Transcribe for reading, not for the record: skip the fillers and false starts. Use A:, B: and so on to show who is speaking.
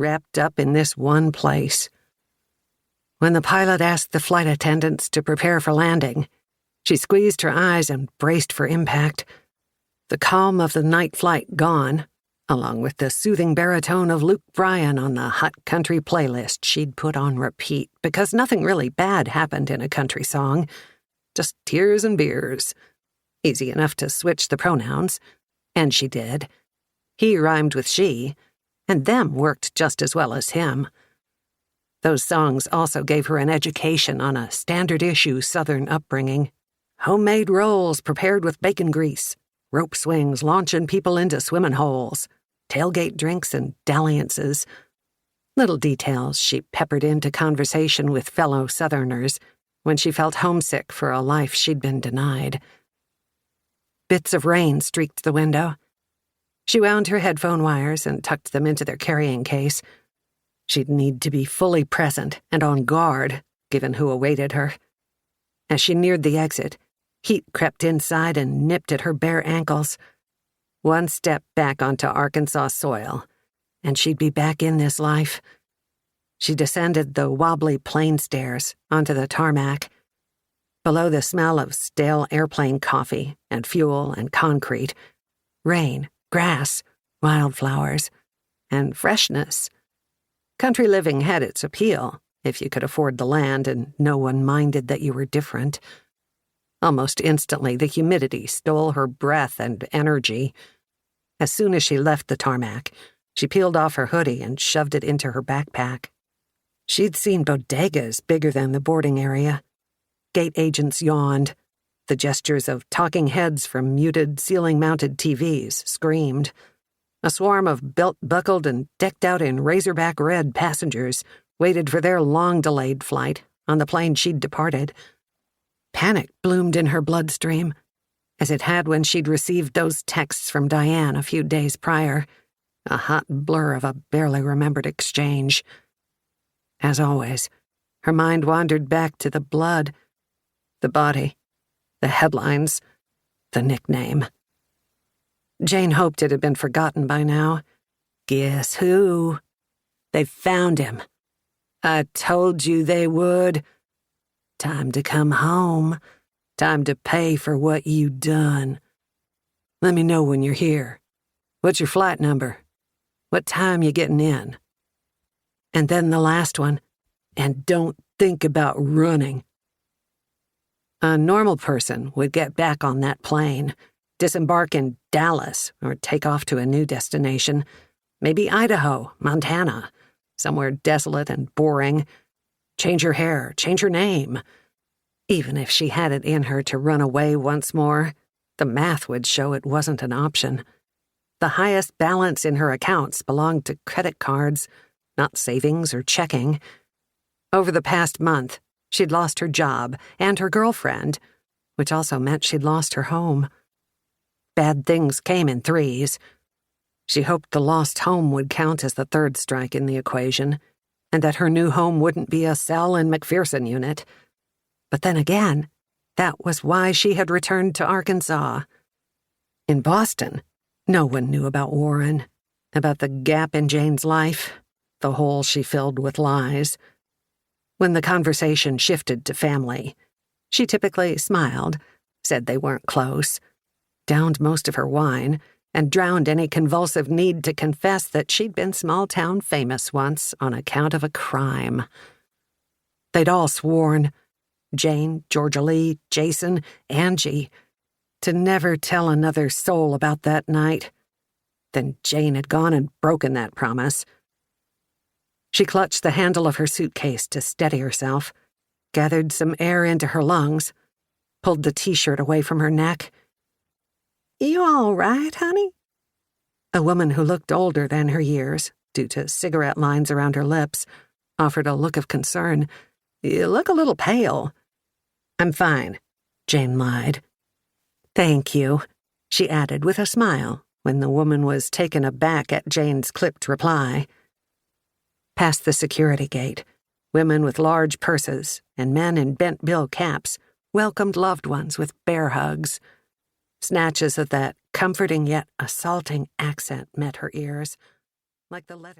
A: wrapped up in this one place. When the pilot asked the flight attendants to prepare for landing, she squeezed her eyes and braced for impact. The calm of the night flight gone, along with the soothing baritone of Luke Bryan on the hot country playlist she'd put on repeat because nothing really bad happened in a country song. Just tears and beers. Easy enough to switch the pronouns. And she did. He rhymed with she, and them worked just as well as him. Those songs also gave her an education on a standard-issue Southern upbringing. Homemade rolls prepared with bacon grease, rope swings launching people into swimming holes, tailgate drinks and dalliances. Little details she peppered into conversation with fellow Southerners when she felt homesick for a life she'd been denied. Bits of rain streaked the window. She wound her headphone wires and tucked them into their carrying case. She'd need to be fully present and on guard, given who awaited her. As she neared the exit, heat crept inside and nipped at her bare ankles. One step back onto Arkansas soil, and she'd be back in this life. She descended the wobbly plane stairs onto the tarmac. Below the smell of stale airplane coffee and fuel and concrete, rain, grass, wildflowers, and freshness. Country living had its appeal, if you could afford the land and no one minded that you were different. Almost instantly, the humidity stole her breath and energy. As soon as she left the tarmac, she peeled off her hoodie and shoved it into her backpack. She'd seen bodegas bigger than the boarding area. Gate agents yawned. The gestures of talking heads from muted ceiling-mounted TVs screamed. A swarm of belt-buckled and decked-out in razorback red passengers waited for their long-delayed flight on the plane she'd departed. Panic bloomed in her bloodstream, as it had when she'd received those texts from Diane a few days prior, a hot blur of a barely remembered exchange. As always, her mind wandered back to the blood, the body, the headlines, the nickname. Jane hoped it had been forgotten by now. Guess who? They found him. I told you they would. Time to come home. Time to pay for what you done. Let me know when you're here. What's your flight number? What time you getting in? And then the last one. And don't think about running. A normal person would get back on that plane, disembark in Dallas, or take off to a new destination, maybe Idaho, Montana, somewhere desolate and boring. Change her hair, change her name. Even if she had it in her to run away once more, the math would show it wasn't an option. The highest balance in her accounts belonged to credit cards, not savings or checking. Over the past month, she'd lost her job and her girlfriend, which also meant she'd lost her home. Bad things came in threes. She hoped the lost home would count as the third strike in the equation, and that her new home wouldn't be a cell in McPherson unit. But then again, that was why she had returned to Arkansas. In Boston, no one knew about Warren, about the gap in Jane's life, the hole she filled with lies. When the conversation shifted to family, she typically smiled, said they weren't close, downed most of her wine, and drowned any convulsive need to confess that she'd been small-town famous once on account of a crime. They'd all sworn, Jane, Georgia Lee, Jason, Angie, to never tell another soul about that night. Then Jane had gone and broken that promise. She clutched the handle of her suitcase to steady herself, gathered some air into her lungs, pulled the T-shirt away from her neck. "You all right, honey?" A woman who looked older than her years, due to cigarette lines around her lips, offered a look of concern. "You look a little pale." "I'm fine," Jane lied. "Thank you," she added with a smile when the woman was taken aback at Jane's clipped reply. Past the security gate, women with large purses and men in bent bill caps welcomed loved ones with bear hugs. Snatches of that comforting yet assaulting accent met her ears, like the letters.